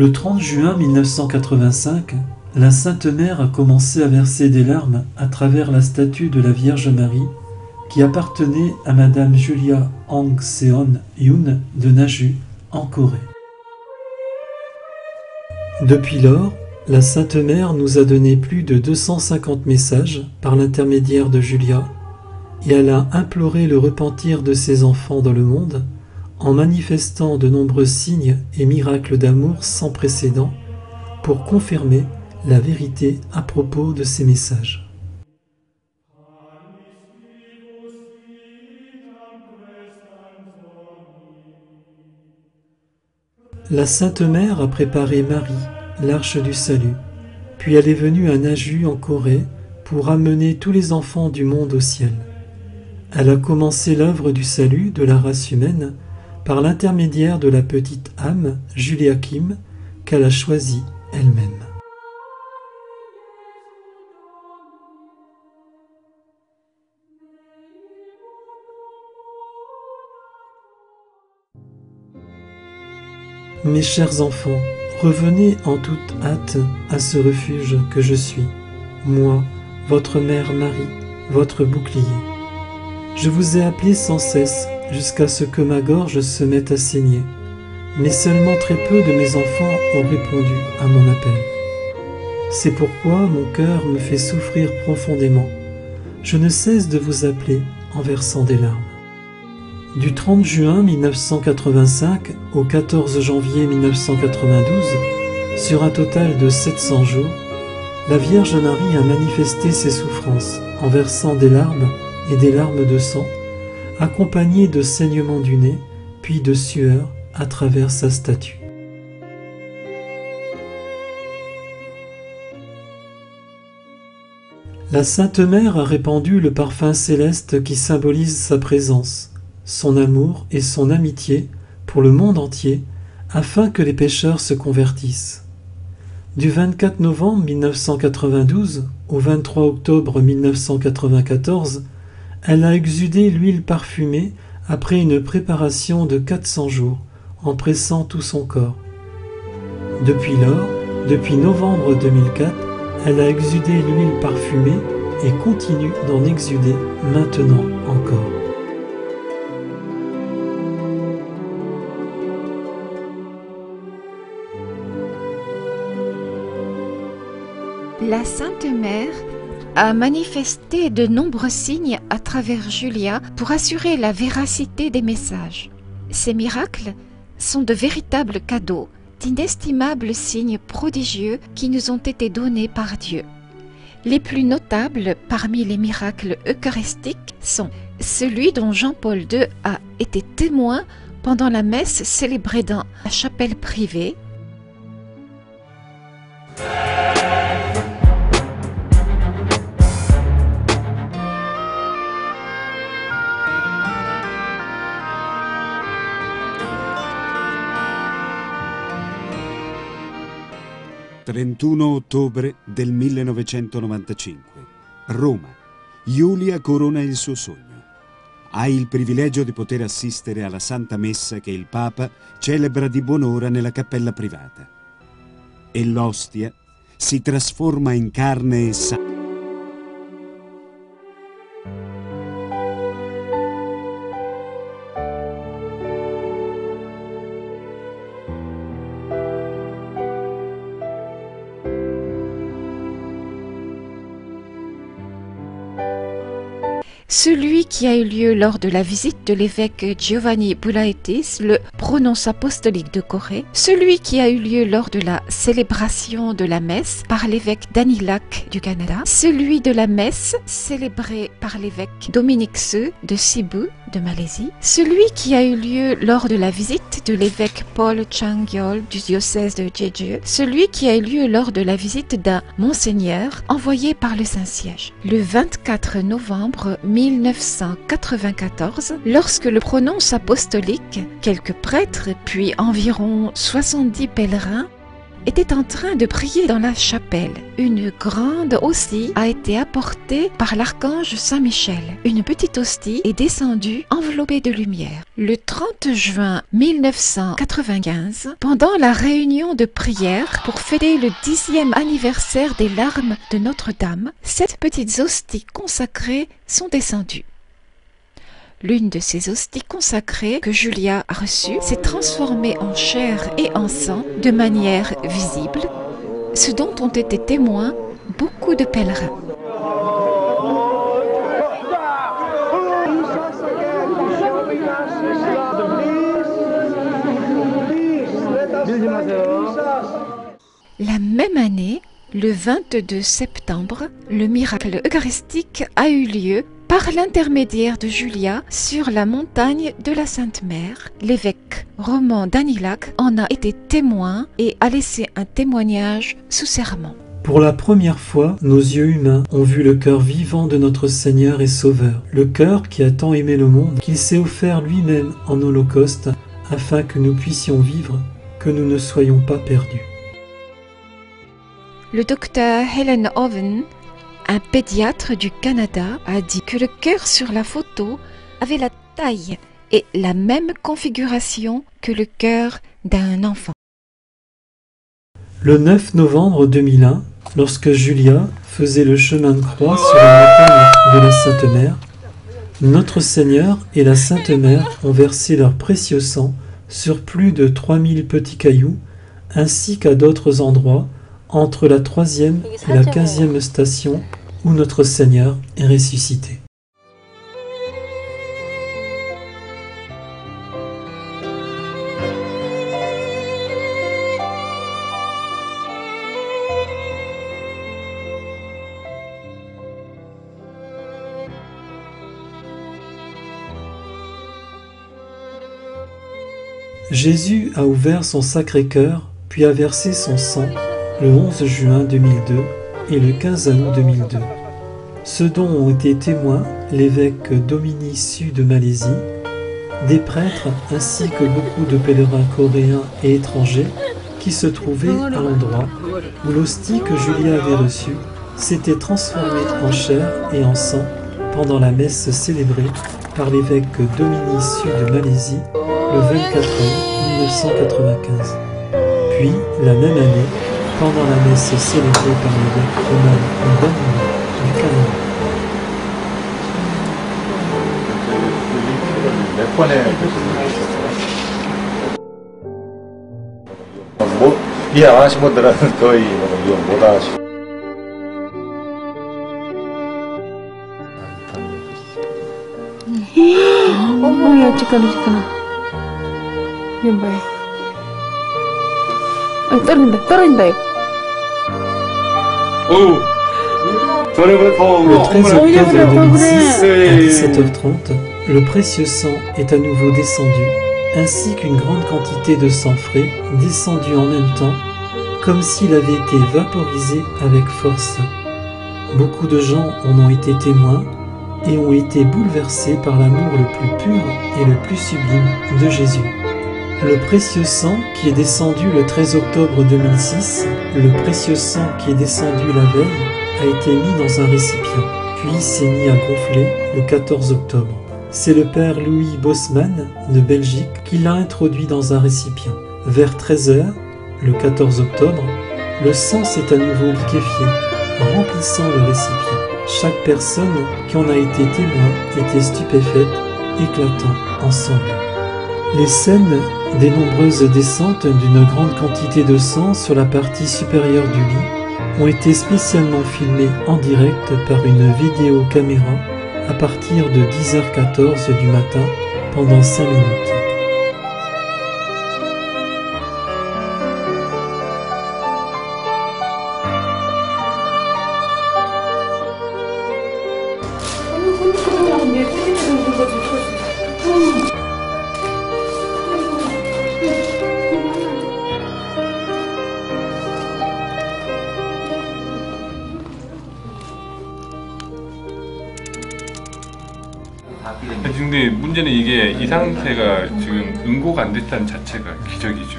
Le 30 juin 1985, la Sainte Mère a commencé à verser des larmes à travers la statue de la Vierge Marie qui appartenait à Madame Julia Aung Seon Yoon de Naju, en Corée. Depuis lors, la Sainte Mère nous a donné plus de 250 messages par l'intermédiaire de Julia, et elle a imploré le repentir de ses enfants dans le monde en manifestant de nombreux signes et miracles d'amour sans précédent pour confirmer la vérité à propos de ces messages. La Sainte Mère a préparé Marie, l'arche du salut, puis elle est venue à Naju en Corée pour amener tous les enfants du monde au ciel. Elle a commencé l'œuvre du salut de la race humaine par l'intermédiaire de la petite âme Julia Kim qu'elle a choisie elle-même. Mes chers enfants, revenez en toute hâte à ce refuge que je suis, moi, votre mère Marie, votre bouclier. Je vous ai appelé sans cesse jusqu'à ce que ma gorge se mette à saigner, mais seulement très peu de mes enfants ont répondu à mon appel. C'est pourquoi mon cœur me fait souffrir profondément. Je ne cesse de vous appeler en versant des larmes. Du 30 juin 1985 au 14 janvier 1992, sur un total de 700 jours, la Vierge Marie a manifesté ses souffrances en versant des larmes et des larmes de sang, accompagnées de saignements du nez, puis de sueur à travers sa statue. La Sainte Mère a répandu le parfum céleste qui symbolise sa présence, son amour et son amitié pour le monde entier, afin que les pécheurs se convertissent. Du 24 novembre 1992 au 23 octobre 1994, elle a exudé l'huile parfumée après une préparation de 400 jours, en pressant tout son corps. Depuis lors, depuis novembre 2004, elle a exudé l'huile parfumée et continue d'en exuder maintenant encore. La Sainte Mère a manifesté de nombreux signes à travers Julia pour assurer la véracité des messages. Ces miracles sont de véritables cadeaux, d'inestimables signes prodigieux qui nous ont été donnés par Dieu. Les plus notables parmi les miracles eucharistiques sont celui dont Jean-Paul II a été témoin pendant la messe célébrée dans la chapelle privée. « 31 ottobre del 1995. Roma. Giulia corona il suo sogno. Ha il privilegio di poter assistere alla Santa Messa che il Papa celebra di buon'ora nella cappella privata. E l'ostia si trasforma in carne e sangue. Celui qui a eu lieu lors de la visite de l'évêque Giovanni Boulaitis, le prononce apostolique de Corée, celui qui a eu lieu lors de la célébration de la messe par l'évêque Danilac du Canada, celui de la messe célébrée par l'évêque Dominique Seux de Cebu de Malaisie, celui qui a eu lieu lors de la visite de l'évêque Paul Changyol du diocèse de Jeju, celui qui a eu lieu lors de la visite d'un monseigneur envoyé par le Saint-Siège. Le 24 novembre 1994, lorsque le prononce apostolique, quelques prêtres puis environ 70 pèlerins était en train de prier dans la chapelle. Une grande hostie a été apportée par l'archange Saint-Michel. Une petite hostie est descendue enveloppée de lumière. Le 30 juin 1995, pendant la réunion de prière pour fêter le 10e anniversaire des larmes de Notre-Dame, 7 petites hosties consacrées sont descendues. L'une de ces hosties consacrées que Julia a reçue s'est transformée en chair et en sang de manière visible, ce dont ont été témoins beaucoup de pèlerins. La même année, le 22 septembre, le miracle eucharistique a eu lieu par l'intermédiaire de Julia sur la montagne de la Sainte Mère. L'évêque Roman Danilac en a été témoin et a laissé un témoignage sous serment. Pour la première fois, nos yeux humains ont vu le cœur vivant de notre Seigneur et Sauveur, le cœur qui a tant aimé le monde qu'il s'est offert lui-même en holocauste afin que nous puissions vivre, que nous ne soyons pas perdus. Le docteur Helen Owen, un pédiatre du Canada, a dit que le cœur sur la photo avait la taille et la même configuration que le cœur d'un enfant. Le 9 novembre 2001, lorsque Julia faisait le chemin de croix sur la montagne de la Sainte Mère, notre Seigneur et la Sainte Mère ont versé leur précieux sang sur plus de 3000 petits cailloux, ainsi qu'à d'autres endroits, entre la 3e et la 15e station où notre Seigneur est ressuscité. Jésus a ouvert son Sacré-Cœur, puis a versé son sang le 11 juin 2002 et le 15 août 2002. Ce dont ont été témoins l'évêque Dominissu de Malaisie, des prêtres ainsi que beaucoup de pèlerins coréens et étrangers qui se trouvaient à l'endroit où l'hostie que Julia avait reçue s'était transformée en chair et en sang pendant la messe célébrée par l'évêque Dominissu de Malaisie le 24 août 1995. Puis, la même année, pendant la messe célébrée par l'évêque Roman Danilac du Canada. 이 안 하신 분들은 거의 이거 못 하시고. 어머야, 잠깐만. 이건 뭐야? 떨어진다. Le 13 octobre 2006, à 17h30, le précieux sang est à nouveau descendu, ainsi qu'une grande quantité de sang frais descendu en même temps, comme s'il avait été vaporisé avec force. Beaucoup de gens en ont été témoins et ont été bouleversés par l'amour le plus pur et le plus sublime de Jésus. Le précieux sang qui est descendu le 13 octobre 2006, le précieux sang qui est descendu la veille, a été mis dans un récipient, puis s'est mis à gonfler le 14 octobre. C'est le père Louis Bosman de Belgique qui l'a introduit dans un récipient. Vers 13h, le 14 octobre, le sang s'est à nouveau liquéfié, remplissant le récipient. Chaque personne qui en a été témoin était stupéfaite, éclatant en sanglots. Les scènes des nombreuses descentes d'une grande quantité de sang sur la partie supérieure du lit ont été spécialement filmées en direct par une vidéocaméra à partir de 10h14 du matin pendant 5 minutes. 근데 문제는 이게 이 상태가 지금 응고가 안 됐다는 자체가 기적이죠.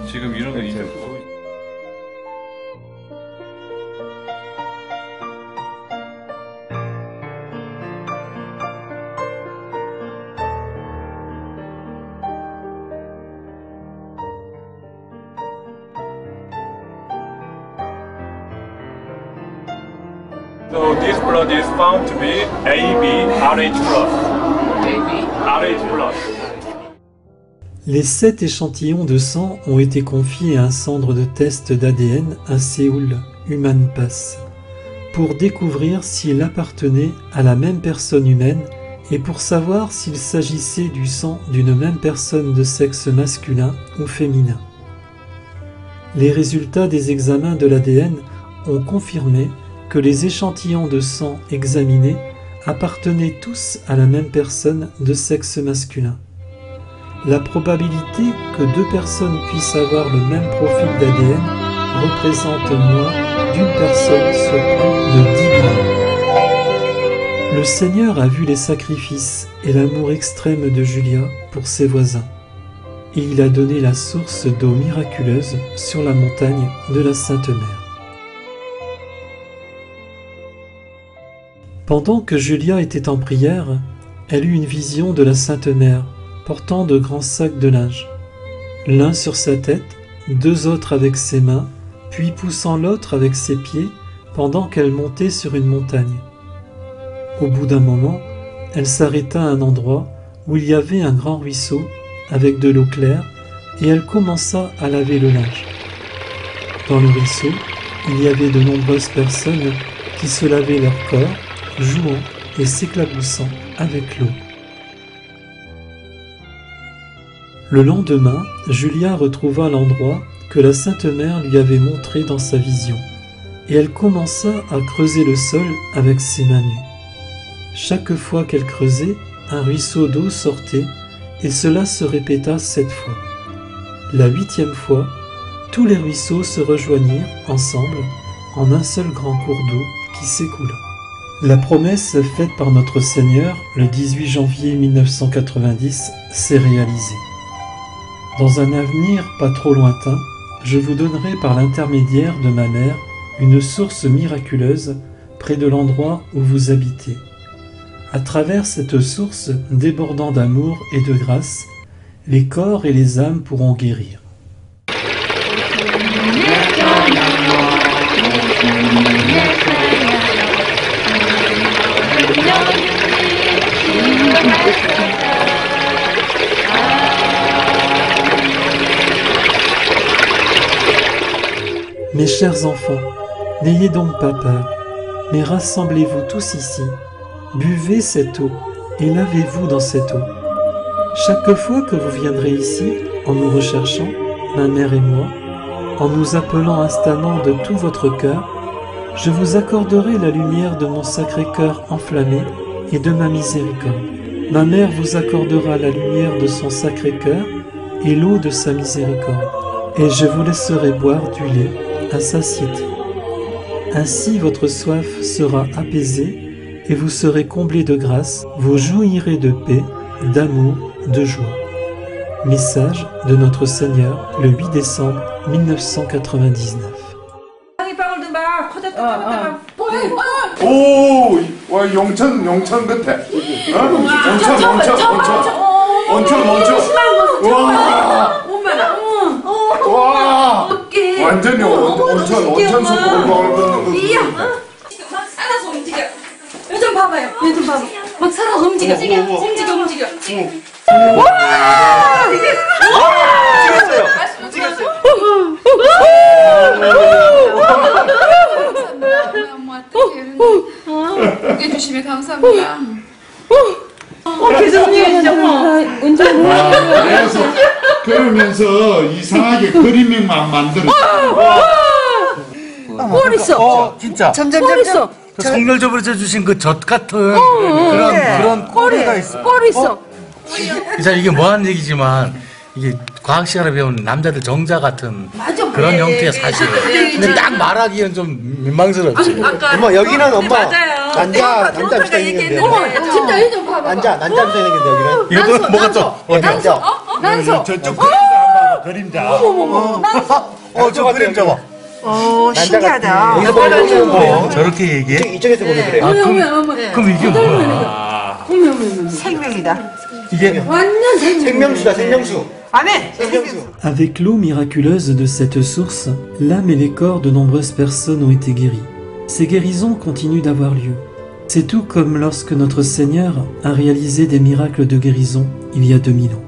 지금 이런 거 이제 So this blood is found to be AB RH+. RH+. Les 7 échantillons de sang ont été confiés à un centre de test d'ADN à Séoul, Human Pass, pour découvrir s'il appartenait à la même personne humaine et pour savoir s'il s'agissait du sang d'une même personne de sexe masculin ou féminin. Les résultats des examens de l'ADN ont confirmé que les échantillons de sang examinés appartenaient tous à la même personne de sexe masculin. La probabilité que 2 personnes puissent avoir le même profil d'ADN représente moins d'une personne sur plus de 10 grammes. Le Seigneur a vu les sacrifices et l'amour extrême de Julia pour ses voisins, et il a donné la source d'eau miraculeuse sur la montagne de la Sainte Mère. Pendant que Julia était en prière, elle eut une vision de la Sainte Mère, portant de grands sacs de linge, l'un sur sa tête, 2 autres avec ses mains, puis poussant l'autre avec ses pieds pendant qu'elle montait sur une montagne. Au bout d'un moment, elle s'arrêta à un endroit où il y avait un grand ruisseau avec de l'eau claire et elle commença à laver le linge. Dans le ruisseau, il y avait de nombreuses personnes qui se lavaient leur corps, jouant et s'éclaboussant avec l'eau. Le lendemain, Julia retrouva l'endroit que la Sainte Mère lui avait montré dans sa vision, et elle commença à creuser le sol avec ses mains nues. Chaque fois qu'elle creusait, un ruisseau d'eau sortait, et cela se répéta 7 fois. La 8e fois, tous les ruisseaux se rejoignirent ensemble en un seul grand cours d'eau qui s'écoula. La promesse faite par notre Seigneur le 18 janvier 1990 s'est réalisée. Dans un avenir pas trop lointain, je vous donnerai par l'intermédiaire de ma mère une source miraculeuse près de l'endroit où vous habitez. À travers cette source débordant d'amour et de grâce, les corps et les âmes pourront guérir. Mes chers enfants, n'ayez donc pas peur, mais rassemblez-vous tous ici, buvez cette eau et lavez-vous dans cette eau. Chaque fois que vous viendrez ici, en nous recherchant, ma mère et moi, en nous appelant instamment de tout votre cœur, je vous accorderai la lumière de mon Sacré-Cœur enflammé et de ma miséricorde. Ma mère vous accordera la lumière de son Sacré-Cœur et l'eau de sa miséricorde, et je vous laisserai boire du lait à satiété. Ainsi votre soif sera apaisée et vous serez comblés de grâce, vous jouirez de paix, d'amour, de joie. Message de notre Seigneur le 8 décembre 1999. 오, 와 용천 같아. 와, 완전히 온천 숲으로 먹는 거. 이야, 살아서 움직여. 요즘 봐봐요. 요즘 봐봐. 막 살아서 움직여. 움직여. 와! 찍었어요. 고개 주시면 감사합니다. 교수님 운전 그러면서 이상하게 그림만 만들어. 뭘 있어? 진짜. 뭘 있어? 성렬접으로 주신 그 젖 같은 그런 꼬리가 있어. 꼴 있어. 자, 이게 뭐하는 얘기지만 이게 과학 시간에 배운 남자들 정자 같은 그런 형태의 사실. 근데 딱 말하기엔 좀 민망스럽지. 엄마 여기는 엄마 맞아요. 난자 비슷하게 생겼는데. 진짜 이좀 봐봐. 난자 비슷하게 생겼는데 여기는. 이것도 뭐가 좀 난자. 난소. 저쪽 그림자 그림자. 저 그림자 봐. 신기하다. 여기서 보는 거 저렇게 얘기해? 이쪽에서 보면 그래. 그럼 이게 뭐야? 생명이다. 이게 완전 생명수다 생명수. 아멘. 생명수. Avec l'eau miraculeuse de cette source, l'âme et les corps de nombreuses personnes ont été guéris. Ces guérisons continuent d'avoir lieu. C'est tout comme lorsque notre Seigneur a réalisé des miracles de guérison il y a 2000 ans.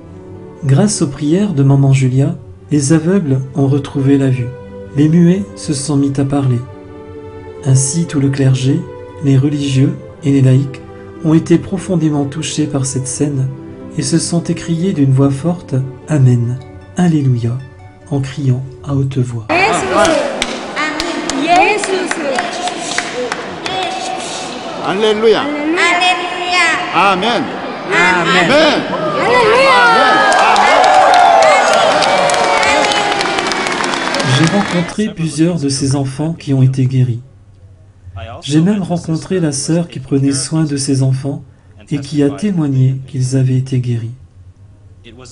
Grâce aux prières de Maman Julia, les aveugles ont retrouvé la vue. Les muets se sont mis à parler. Ainsi, tout le clergé, les religieux et les laïcs ont été profondément touchés par cette scène et se sont écriés d'une voix forte « Amen, Alléluia » en criant à haute voix. Alléluia. Amen. Amen. J'ai rencontré plusieurs de ces enfants qui ont été guéris. J'ai même rencontré la sœur qui prenait soin de ces enfants et qui a témoigné qu'ils avaient été guéris.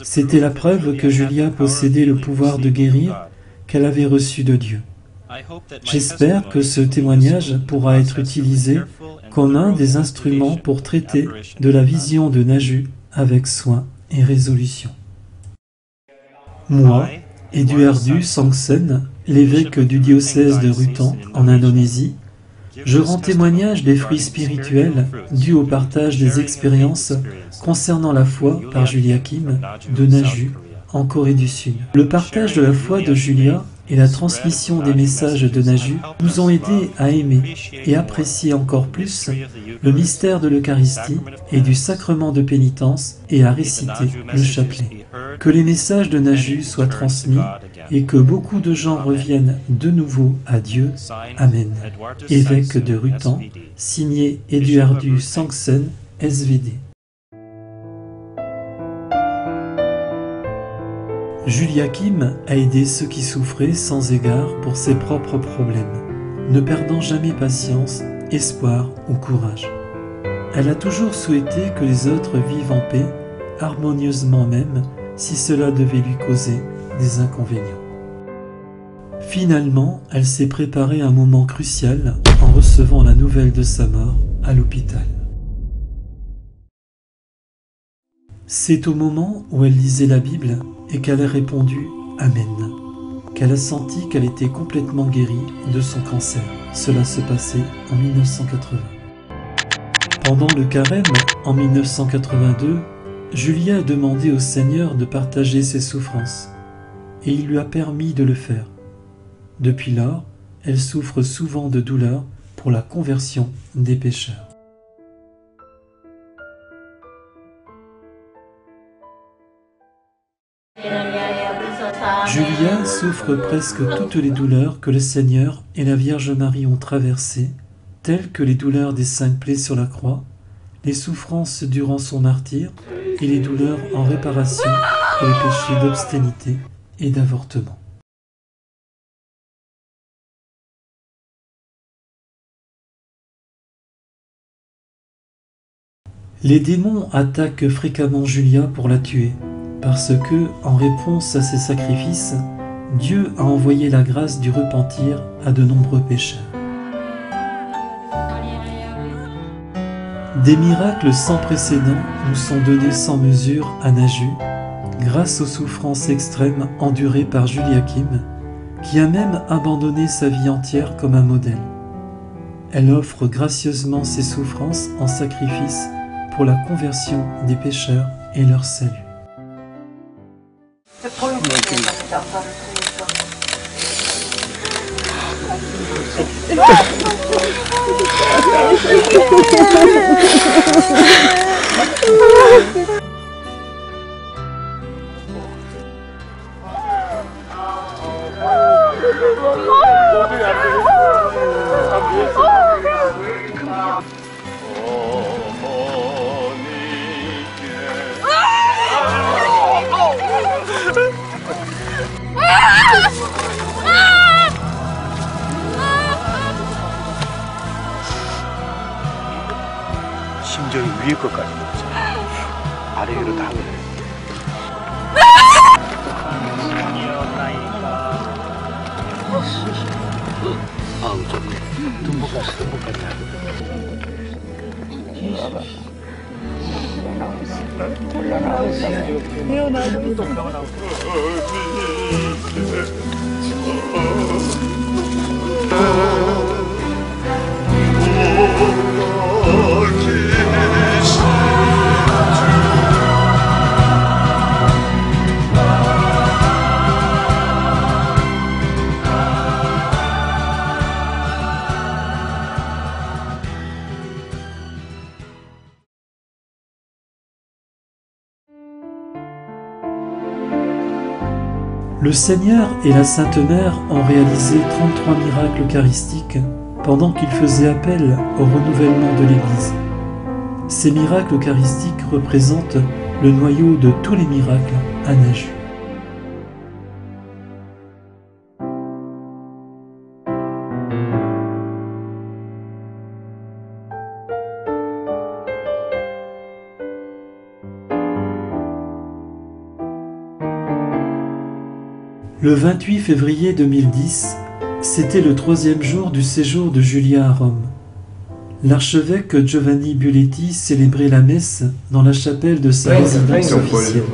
C'était la preuve que Julia possédait le pouvoir de guérir qu'elle avait reçu de Dieu. J'espère que ce témoignage pourra être utilisé comme un des instruments pour traiter de la vision de Naju avec soin et résolution. Moi, Eduardo Sangsen, l'évêque du diocèse de Rutan en Indonésie, je rends témoignage des fruits spirituels dus au partage des expériences concernant la foi par Julia Kim de Naju en Corée du Sud. Le partage de la foi de Julia et la transmission des messages de Naju nous ont aidés à aimer et apprécier encore plus le mystère de l'Eucharistie et du sacrement de pénitence et à réciter le chapelet. Que les messages de Naju soient transmis et que beaucoup de gens reviennent de nouveau à Dieu. Amen. Évêque de Rutan, signé Eduardo Sangsen, SVD. Julia Kim a aidé ceux qui souffraient sans égard pour ses propres problèmes, ne perdant jamais patience, espoir ou courage. Elle a toujours souhaité que les autres vivent en paix, harmonieusement même, si cela devait lui causer des inconvénients. Finalement, elle s'est préparée à un moment crucial en recevant la nouvelle de sa mort à l'hôpital. C'est au moment où elle lisait la Bible et qu'elle a répondu « Amen », qu'elle a senti qu'elle était complètement guérie de son cancer. Cela se passait en 1980. Pendant le carême, en 1982, Julia a demandé au Seigneur de partager ses souffrances, et il lui a permis de le faire. Depuis lors, elle souffre souvent de douleurs pour la conversion des pécheurs. Julia souffre presque toutes les douleurs que le Seigneur et la Vierge Marie ont traversées, telles que les douleurs des 5 plaies sur la croix, les souffrances durant son martyre et les douleurs en réparation pour les péchés d'obscénité et d'avortement. Les démons attaquent fréquemment Julia pour la tuer, parce que, en réponse à ses sacrifices, Dieu a envoyé la grâce du repentir à de nombreux pécheurs. Des miracles sans précédent nous sont donnés sans mesure à Naju, grâce aux souffrances extrêmes endurées par Julia Kim, qui a même abandonné sa vie entière comme un modèle. Elle offre gracieusement ses souffrances en sacrifice pour la conversion des pécheurs et leur salut. 심정이 위에 것까지 아래 위로 다 그래. 아우 좀 듬벅같이 하고 Le Seigneur et la Sainte Mère ont réalisé 33 miracles eucharistiques pendant qu'ils faisaient appel au renouvellement de l'Église. Ces miracles eucharistiques représentent le noyau de tous les miracles à Naju. Le 28 février 2010, c'était le 3e jour du séjour de Julia à Rome. L'archevêque Giovanni Buletti célébrait la messe dans la chapelle de sa résidence officielle.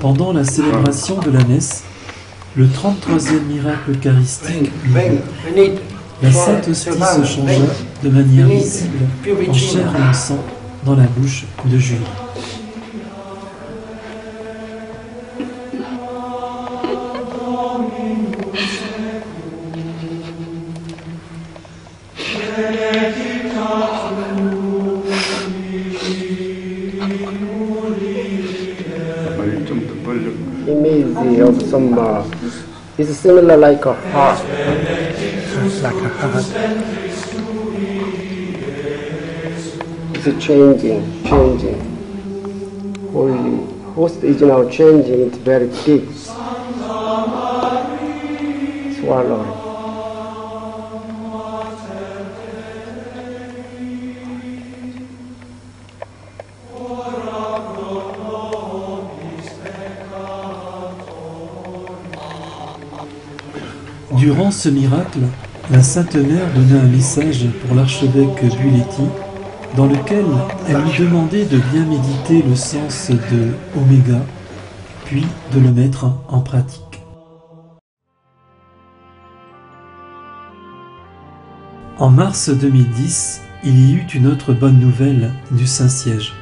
Pendant la célébration de la messe, le 33e miracle eucharistique eut lieu. La Sainte Hostie se changea de manière visible en chair et en sang dans la bouche de Julie. Image of some is similar like a heart. Like a heart. It's changing. Holy host is now changing. It's very big. Swallowing. Durant ce miracle, la Sainte Mère donna un message pour l'archevêque Buletti dans lequel elle lui demandait de bien méditer le sens de Oméga, puis de le mettre en pratique. En mars 2010, il y eut une autre bonne nouvelle du Saint-Siège.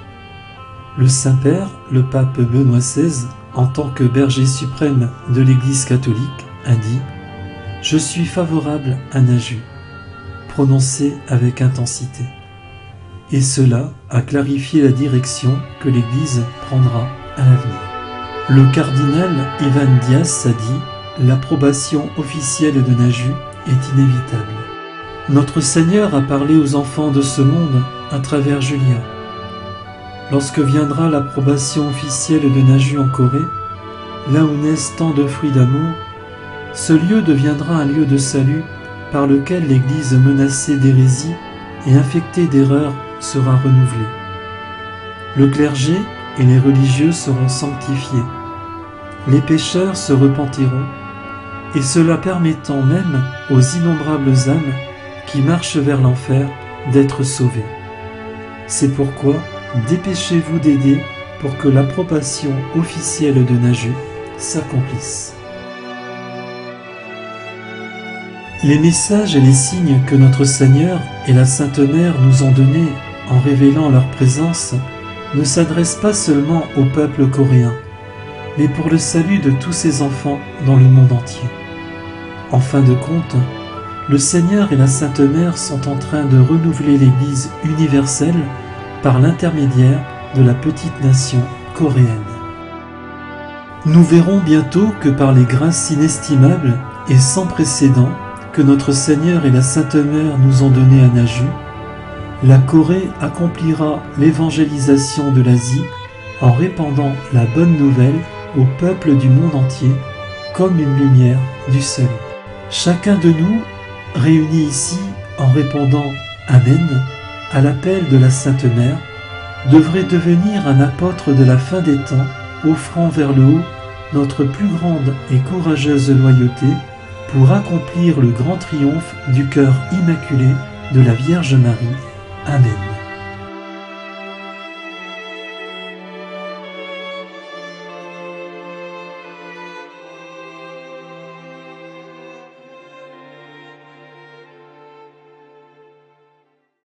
Le Saint-Père, le pape Benoît XVI, en tant que berger suprême de l'Église catholique, a dit « Je suis favorable à Naju », prononcé avec intensité. Et cela a clarifié la direction que l'Église prendra à l'avenir. Le cardinal Ivan Dias a dit « L'approbation officielle de Naju est inévitable. Notre Seigneur a parlé aux enfants de ce monde à travers Julia. Lorsque viendra l'approbation officielle de Naju en Corée, là où naissent tant de fruits d'amour, ce lieu deviendra un lieu de salut par lequel l'Église menacée d'hérésie et infectée d'erreurs sera renouvelée. Le clergé et les religieux seront sanctifiés. Les pécheurs se repentiront, et cela permettant même aux innombrables âmes qui marchent vers l'enfer d'être sauvées. C'est pourquoi dépêchez-vous d'aider pour que l'approbation officielle de Naju s'accomplisse. Les messages et les signes que notre Seigneur et la Sainte Mère nous ont donnés en révélant leur présence ne s'adressent pas seulement au peuple coréen, mais pour le salut de tous ses enfants dans le monde entier. En fin de compte, le Seigneur et la Sainte Mère sont en train de renouveler l'Église universelle par l'intermédiaire de la petite nation coréenne. Nous verrons bientôt que par les grâces inestimables et sans précédent que notre Seigneur et la Sainte Mère nous ont données à Naju, la Corée accomplira l'évangélisation de l'Asie en répandant la bonne nouvelle au peuple du monde entier comme une lumière du salut. Chacun de nous, réunis ici en répondant « Amen » à l'appel de la Sainte Mère, devrait devenir un apôtre de la fin des temps, offrant vers le haut notre plus grande et courageuse loyauté pour accomplir le grand triomphe du cœur immaculé de la Vierge Marie. Amen.